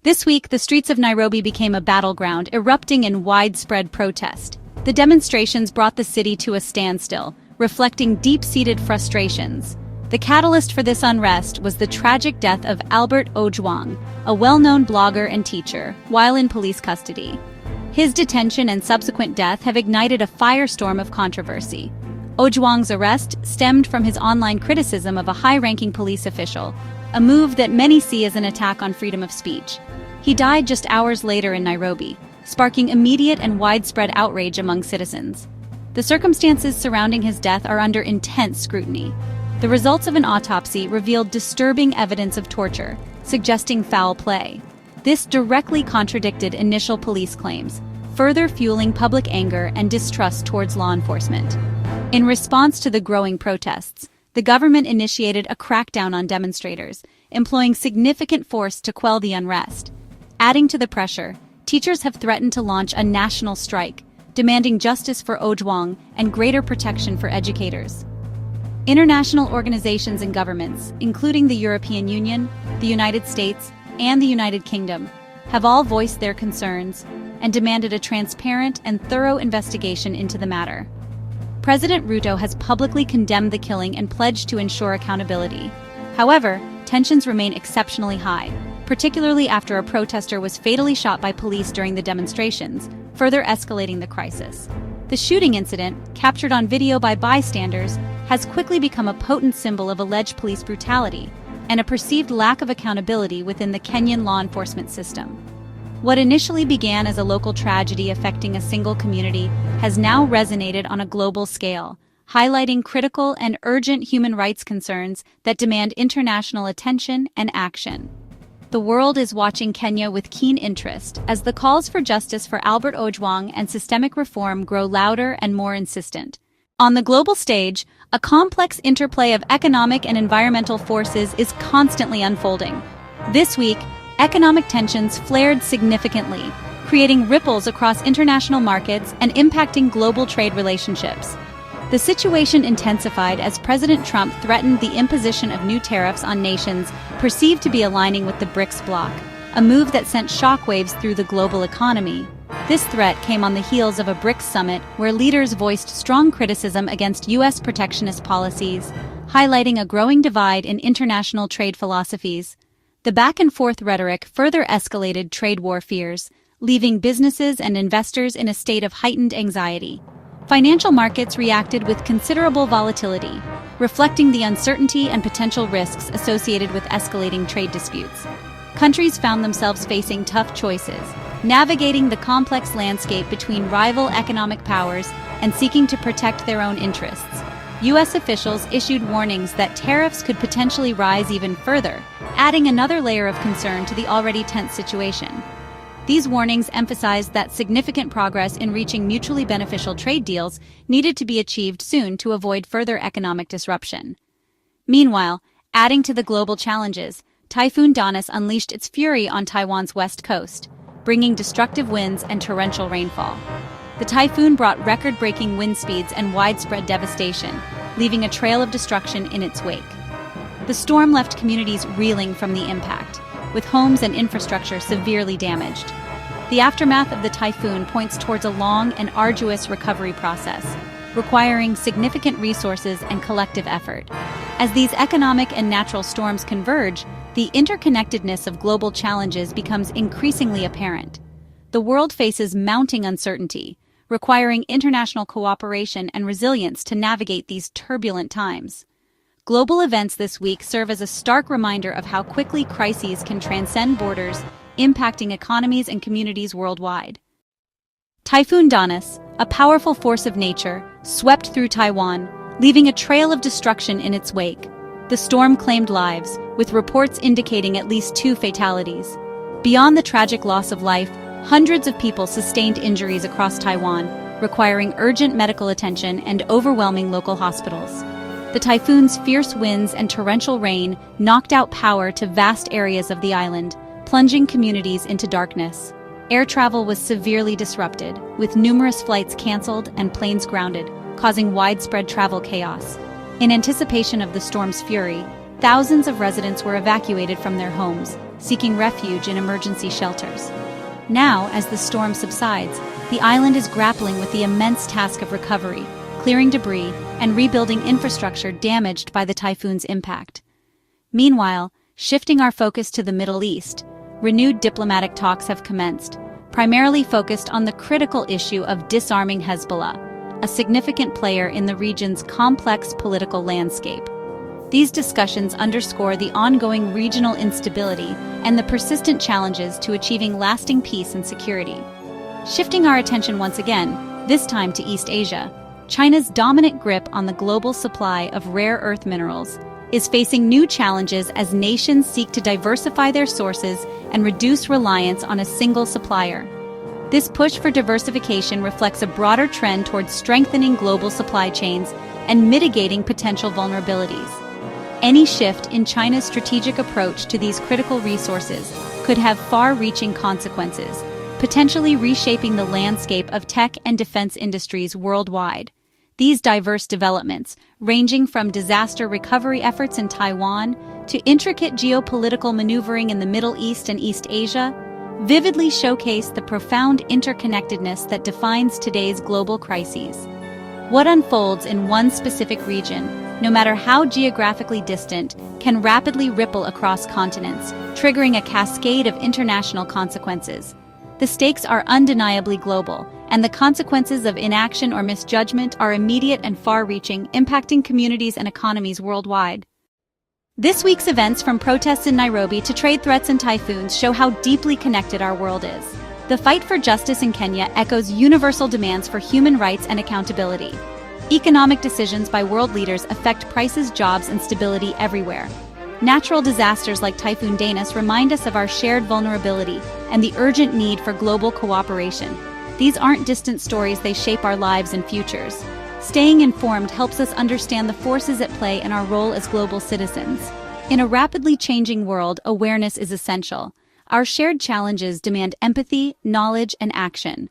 This week, the streets of Nairobi became a battleground, erupting in widespread protest. The demonstrations brought the city to a standstill, reflecting deep-seated frustrations. The catalyst for this unrest was the tragic death of Albert Ojwang, a well-known blogger and teacher, while in police custody. His detention and subsequent death have ignited a firestorm of controversy. Ojwang's arrest stemmed from his online criticism of a high-ranking police official, a move that many see as an attack on freedom of speech. He died just hours later in Nairobi, sparking immediate and widespread outrage among citizens. The circumstances surrounding his death are under intense scrutiny. The results of an autopsy revealed disturbing evidence of torture, suggesting foul play. This directly contradicted initial police claims, further fueling public anger and distrust towards law enforcement. In response to the growing protests, the government initiated a crackdown on demonstrators, employing significant force to quell the unrest. Adding to the pressure, teachers have threatened to launch a national strike, demanding justice for Ojwang and greater protection for educators. International organizations and governments, including the European Union, the United States, and the United Kingdom, have all voiced their concerns and demanded a transparent and thorough investigation into the matter. President Ruto has publicly condemned the killing and pledged to ensure accountability. However, tensions remain exceptionally high, particularly after a protester was fatally shot by police during the demonstrations, further escalating the crisis. The shooting incident, captured on video by bystanders, has quickly become a potent symbol of alleged police brutality and a perceived lack of accountability within the Kenyan law enforcement system. What initially began as a local tragedy affecting a single community has now resonated on a global scale, highlighting critical and urgent human rights concerns that demand international attention and action. The world is watching Kenya with keen interest as the calls for justice for Albert Ojwang and systemic reform grow louder and more insistent. On the global stage, a complex interplay of economic and environmental forces is constantly unfolding. This week, economic tensions flared significantly, creating ripples across international markets and impacting global trade relationships. The situation intensified as President Trump threatened the imposition of new tariffs on nations perceived to be aligning with the BRICS bloc, a move that sent shockwaves through the global economy. This threat came on the heels of a BRICS summit where leaders voiced strong criticism against U.S. protectionist policies, highlighting a growing divide in international trade philosophies. The back-and-forth rhetoric further escalated trade war fears, leaving businesses and investors in a state of heightened anxiety. Financial markets reacted with considerable volatility, reflecting the uncertainty and potential risks associated with escalating trade disputes. Countries found themselves facing tough choices, navigating the complex landscape between rival economic powers and seeking to protect their own interests. U.S. officials issued warnings that tariffs could potentially rise even further, adding another layer of concern to the already tense situation. These warnings emphasized that significant progress in reaching mutually beneficial trade deals needed to be achieved soon to avoid further economic disruption. Meanwhile, adding to the global challenges, Typhoon Danis unleashed its fury on Taiwan's west coast, bringing destructive winds and torrential rainfall. The typhoon brought record-breaking wind speeds and widespread devastation, leaving a trail of destruction in its wake. The storm left communities reeling from the impact, with homes and infrastructure severely damaged. The aftermath of the typhoon points towards a long and arduous recovery process, requiring significant resources and collective effort. As these economic and natural storms converge, the interconnectedness of global challenges becomes increasingly apparent. The world faces mounting uncertainty, requiring international cooperation and resilience to navigate these turbulent times. Global events this week serve as a stark reminder of how quickly crises can transcend borders, impacting economies and communities worldwide. Typhoon Danis, a powerful force of nature, swept through Taiwan, leaving a trail of destruction in its wake. The storm claimed lives, with reports indicating at least 2 fatalities. Beyond the tragic loss of life, hundreds of people sustained injuries across Taiwan, requiring urgent medical attention and overwhelming local hospitals. The typhoon's fierce winds and torrential rain knocked out power to vast areas of the island, plunging communities into darkness. Air travel was severely disrupted, with numerous flights canceled and planes grounded, causing widespread travel chaos. In anticipation of the storm's fury, thousands of residents were evacuated from their homes, seeking refuge in emergency shelters. Now, as the storm subsides, the island is grappling with the immense task of recovery, clearing debris, and rebuilding infrastructure damaged by the typhoon's impact. Meanwhile, shifting our focus to the Middle East, renewed diplomatic talks have commenced, primarily focused on the critical issue of disarming Hezbollah, a significant player in the region's complex political landscape. These discussions underscore the ongoing regional instability and the persistent challenges to achieving lasting peace and security. Shifting our attention once again, this time to East Asia, China's dominant grip on the global supply of rare earth minerals is facing new challenges as nations seek to diversify their sources and reduce reliance on a single supplier. This push for diversification reflects a broader trend towards strengthening global supply chains and mitigating potential vulnerabilities. Any shift in China's strategic approach to these critical resources could have far-reaching consequences, potentially reshaping the landscape of tech and defense industries worldwide. These diverse developments, ranging from disaster recovery efforts in Taiwan to intricate geopolitical maneuvering in the Middle East and East Asia, vividly showcase the profound interconnectedness that defines today's global crises. What unfolds in one specific region, no matter how geographically distant, can rapidly ripple across continents, triggering a cascade of international consequences. The stakes are undeniably global, and the consequences of inaction or misjudgment are immediate and far-reaching, impacting communities and economies worldwide. This week's events, from protests in Nairobi to trade threats and typhoons, show how deeply connected our world is. The fight for justice in Kenya echoes universal demands for human rights and accountability. Economic decisions by world leaders affect prices, jobs, and stability everywhere. Natural disasters like Typhoon Danis remind us of our shared vulnerability and the urgent need for global cooperation. These aren't distant stories, they shape our lives and futures. Staying informed helps us understand the forces at play and our role as global citizens. In a rapidly changing world, awareness is essential. Our shared challenges demand empathy, knowledge, and action.